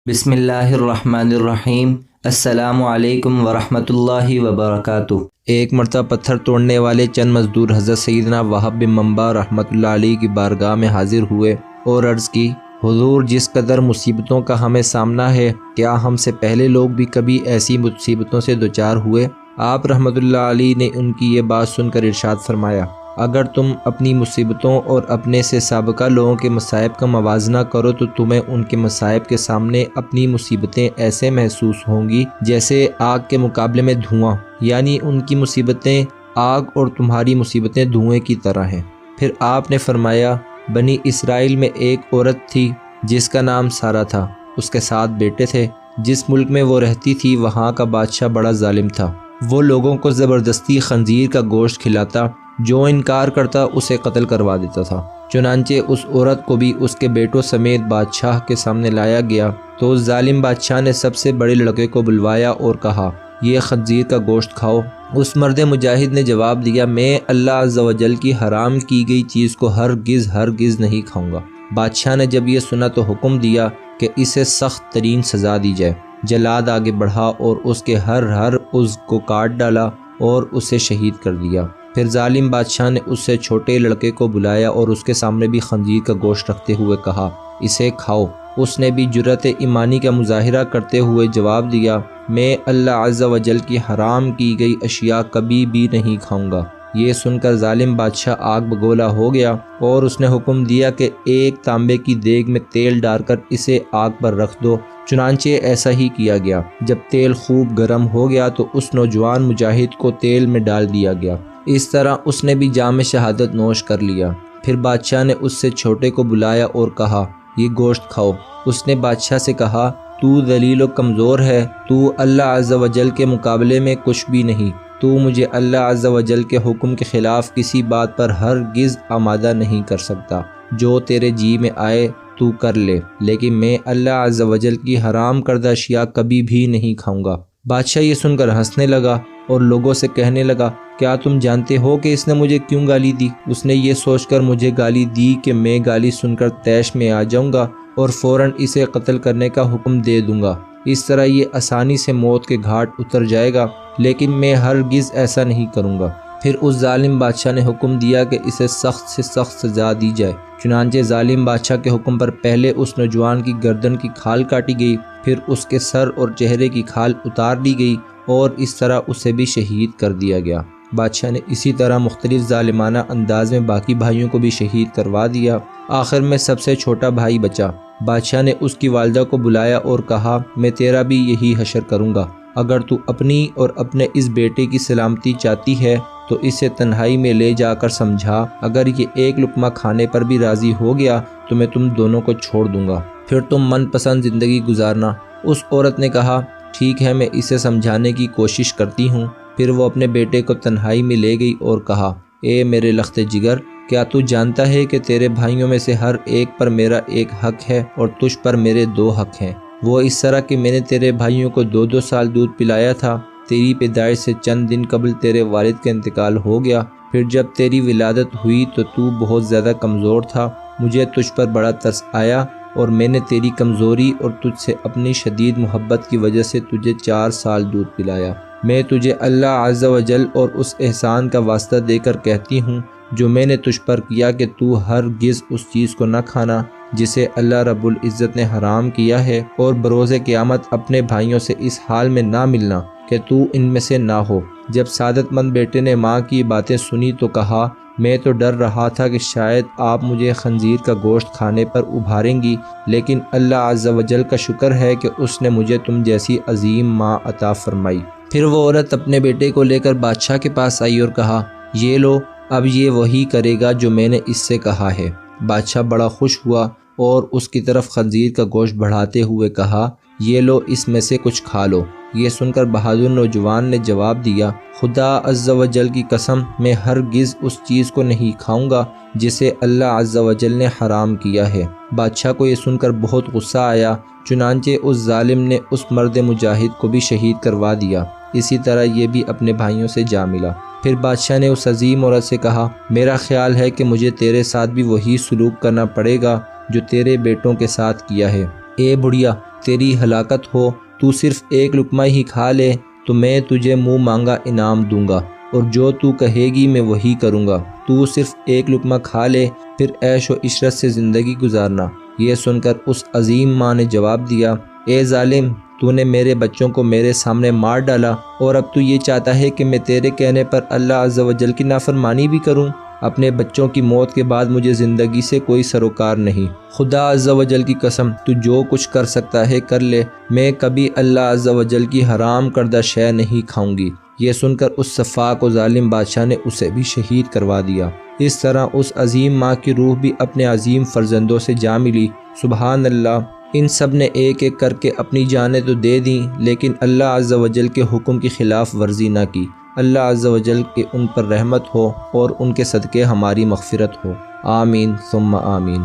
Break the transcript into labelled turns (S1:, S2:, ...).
S1: بسم اللہ الرحمن الرحیم۔ السلام علیکم ورحمۃ اللہ وبرکاتہ۔
S2: ایک مرتبہ پتھر توڑنے والے چند مزدور حضرت سیدنا وہب بن منبع رحمۃ اللہ علیہ کی بارگاہ میں حاضر ہوئے اور عرض کی، حضور، جس قدر مصیبتوں کا ہمیں سامنا ہے، کیا ہم سے پہلے لوگ بھی کبھی ایسی مصیبتوں سے دوچار ہوئے؟ آپ رحمۃ اللہ علیہ نے ان کی یہ بات سن کر ارشاد فرمایا، اگر تم اپنی مصیبتوں اور اپنے سے سابقہ لوگوں کے مصائب کا موازنہ کرو تو تمہیں ان کے مصائب کے سامنے اپنی مصیبتیں ایسے محسوس ہوں گی جیسے آگ کے مقابلے میں دھواں، یعنی ان کی مصیبتیں آگ اور تمہاری مصیبتیں دھوئیں کی طرح ہیں۔ پھر آپ نے فرمایا، بنی اسرائیل میں ایک عورت تھی جس کا نام سارہ تھا، اس کے 7 بیٹے تھے۔ جس ملک میں وہ رہتی تھی وہاں کا بادشاہ بڑا ظالم تھا، وہ لوگوں کو زبردستی خنزیر کا گوشت کھلاتا، جو انکار کرتا اسے قتل کروا دیتا تھا۔ چنانچہ اس عورت کو بھی اس کے بیٹوں سمیت بادشاہ کے سامنے لایا گیا تو اس ظالم بادشاہ نے سب سے بڑے لڑکے کو بلوایا اور کہا، یہ خنزیر کا گوشت کھاؤ۔ اس مرد مجاہد نے جواب دیا، میں اللہ عز و جل کی حرام کی گئی چیز کو ہرگز نہیں کھاؤں گا۔ بادشاہ نے جب یہ سنا تو حکم دیا کہ اسے سخت ترین سزا دی جائے۔ جلاد آگے بڑھا اور اس کے ہر عضو کو کاٹ ڈالا اور اسے شہید کر دیا۔ پھر ظالم بادشاہ نے اس سے چھوٹے لڑکے کو بلایا اور اس کے سامنے بھی خنزیر کا گوشت رکھتے ہوئے کہا، اسے کھاؤ۔ اس نے بھی جرأت ایمانی کا مظاہرہ کرتے ہوئے جواب دیا، میں اللہ عز و جل کی حرام کی گئی اشیاء کبھی بھی نہیں کھاؤں گا۔ یہ سن کر ظالم بادشاہ آگ بگولا ہو گیا اور اس نے حکم دیا کہ ایک تانبے کی دیگ میں تیل ڈال کر اسے آگ پر رکھ دو۔ چنانچہ ایسا ہی کیا گیا۔ جب تیل خوب گرم ہو گیا تو اس نوجوان مجاہد کو تیل میں ڈال دیا گیا۔ اس طرح اس نے بھی جام شہادت نوش کر لیا۔ پھر بادشاہ نے اس سے چھوٹے کو بلایا اور کہا، یہ گوشت کھاؤ۔ اس نے بادشاہ سے کہا، تو ذلیل و کمزور ہے، تو اللہ عز و جل کے مقابلے میں کچھ بھی نہیں، تو مجھے اللہ عز و جل کے حکم کے خلاف کسی بات پر ہرگز آمادہ نہیں کر سکتا۔ جو تیرے جی میں آئے تو کر لے، لیکن میں اللہ عز و جل کی حرام کردہ اشیاء کبھی بھی نہیں کھاؤں گا۔ بادشاہ یہ سن کر ہنسنے لگا اور لوگوں سے کہنے لگا، کیا تم جانتے ہو کہ اس نے مجھے کیوں گالی دی؟ اس نے یہ سوچ کر مجھے گالی دی کہ میں گالی سن کر طیش میں آ جاؤں گا اور فوراً اسے قتل کرنے کا حکم دے دوں گا۔ اس طرح یہ آسانی سے موت کے گھاٹ اتر جائے گا، لیکن میں ہرگز ایسا نہیں کروں گا۔ پھر اس ظالم بادشاہ نے حکم دیا کہ اسے سخت سے سخت سزا دی جائے۔ چنانچہ ظالم بادشاہ کے حکم پر پہلے اس نوجوان کی گردن کی کھال کاٹی گئی، پھر اس کے سر اور چہرے کی کھال اتار دی گئی اور اس طرح اسے بھی شہید کر دیا گیا۔ بادشاہ نے اسی طرح مختلف ظالمانہ انداز میں باقی بھائیوں کو بھی شہید کروا دیا۔ آخر میں سب سے چھوٹا بھائی بچا۔ بادشاہ نے اس کی والدہ کو بلایا اور کہا، میں تیرا بھی یہی حشر کروں گا۔ اگر تو اپنی اور اپنے اس بیٹے کی سلامتی چاہتی ہے تو اسے تنہائی میں لے جا کر سمجھا، اگر یہ ایک لقمہ کھانے پر بھی راضی ہو گیا تو میں تم دونوں کو چھوڑ دوں گا، پھر تم من پسند زندگی گزارنا۔ اس عورت نے کہا، ٹھیک ہے، میں اسے سمجھانے کی کوشش کرتی ہوں۔ پھر وہ اپنے بیٹے کو تنہائی میں لے گئی اور کہا، اے میرے لخت جگر، کیا تو جانتا ہے کہ تیرے بھائیوں میں سے ہر ایک پر میرا ایک حق ہے اور تجھ پر میرے 2 حق ہیں؟ وہ اس طرح کہ میں نے تیرے بھائیوں کو 2 سال دودھ پلایا تھا۔ تیری پیدائش سے چند دن قبل تیرے والد کا انتقال ہو گیا۔ پھر جب تیری ولادت ہوئی تو بہت زیادہ کمزور تھا۔ مجھے تجھ پر بڑا ترس آیا اور میں نے تیری کمزوری اور تجھ سے اپنی شدید محبت کی وجہ سے تجھے 4 سال دودھ پلایا۔ میں تجھے اللہ عز و جل اور اس احسان کا واسطہ دے کر کہتی ہوں جو میں نے تجھ پر کیا کہ تو ہرگز اس چیز کو نہ کھانا جسے اللہ رب العزت نے حرام کیا ہے، اور بروز قیامت اپنے بھائیوں سے اس حال میں نہ ملنا کہ تو ان میں سے نہ ہو۔ جب سعادت مند بیٹے نے ماں کی باتیں سنی تو کہا، میں تو ڈر رہا تھا کہ شاید آپ مجھے خنزیر کا گوشت کھانے پر ابھاریں گی، لیکن اللہ عز و جل کا شکر ہے کہ اس نے مجھے تم جیسی عظیم ماں عطا فرمائی۔ پھر وہ عورت اپنے بیٹے کو لے کر بادشاہ کے پاس آئی اور کہا، یہ لو، اب یہ وہی کرے گا جو میں نے اس سے کہا ہے۔ بادشاہ بڑا خوش ہوا اور اس کی طرف خنزیر کا گوشت بڑھاتے ہوئے کہا، یہ لو، اس میں سے کچھ کھا لو۔ یہ سن کر بہادر نوجوان نے جواب دیا، خدا عز و جل کی قسم، میں ہرگز اس چیز کو نہیں کھاؤں گا جسے اللہ عز و جل نے حرام کیا ہے۔ بادشاہ کو یہ سن کر بہت غصہ آیا، چنانچہ اس ظالم نے اس مرد مجاہد کو بھی شہید کروا دیا۔ اسی طرح یہ بھی اپنے بھائیوں سے جا ملا۔ پھر بادشاہ نے اس عظیم عورت سے کہا، میرا خیال ہے کہ مجھے تیرے ساتھ بھی وہی سلوک کرنا پڑے گا جو تیرے بیٹوں کے ساتھ کیا ہے۔ اے بڑھیا، تیری ہلاکت ہو، تو صرف ایک لقمہ ہی کھا لے تو میں تجھے منہ مانگا انعام دوں گا، اور جو تو کہے گی میں وہی کروں گا۔ تو صرف ایک لقمہ کھا لے، پھر عیش و عشرت سے زندگی گزارنا۔ یہ سن کر اس عظیم ماں نے جواب دیا، اے ظالم، تو نے میرے بچوں کو میرے سامنے مار ڈالا، اور اب تو یہ چاہتا ہے کہ میں تیرے کہنے پر اللہ عز و جل کی نافرمانی بھی کروں؟ اپنے بچوں کی موت کے بعد مجھے زندگی سے کوئی سروکار نہیں۔ خدا عز و جل کی قسم، تو جو کچھ کر سکتا ہے کر لے، میں کبھی اللہ عز و جل کی حرام کردہ شے نہیں کھاؤں گی۔ یہ سن کر اس سفاک و ظالم بادشاہ نے اسے بھی شہید کروا دیا۔ اس طرح اس عظیم ماں کی روح بھی اپنے عظیم فرزندوں سے جا ملی۔ سبحان اللہ، ان سب نے ایک ایک کر کے اپنی جانیں تو دے دیں، لیکن اللہ عز و جل کے حکم کی خلاف ورزی نہ کی۔ اللہ عز و جل کے ان پر رحمت ہو اور ان کے صدقے ہماری مغفرت ہو، آمین ثم آمین۔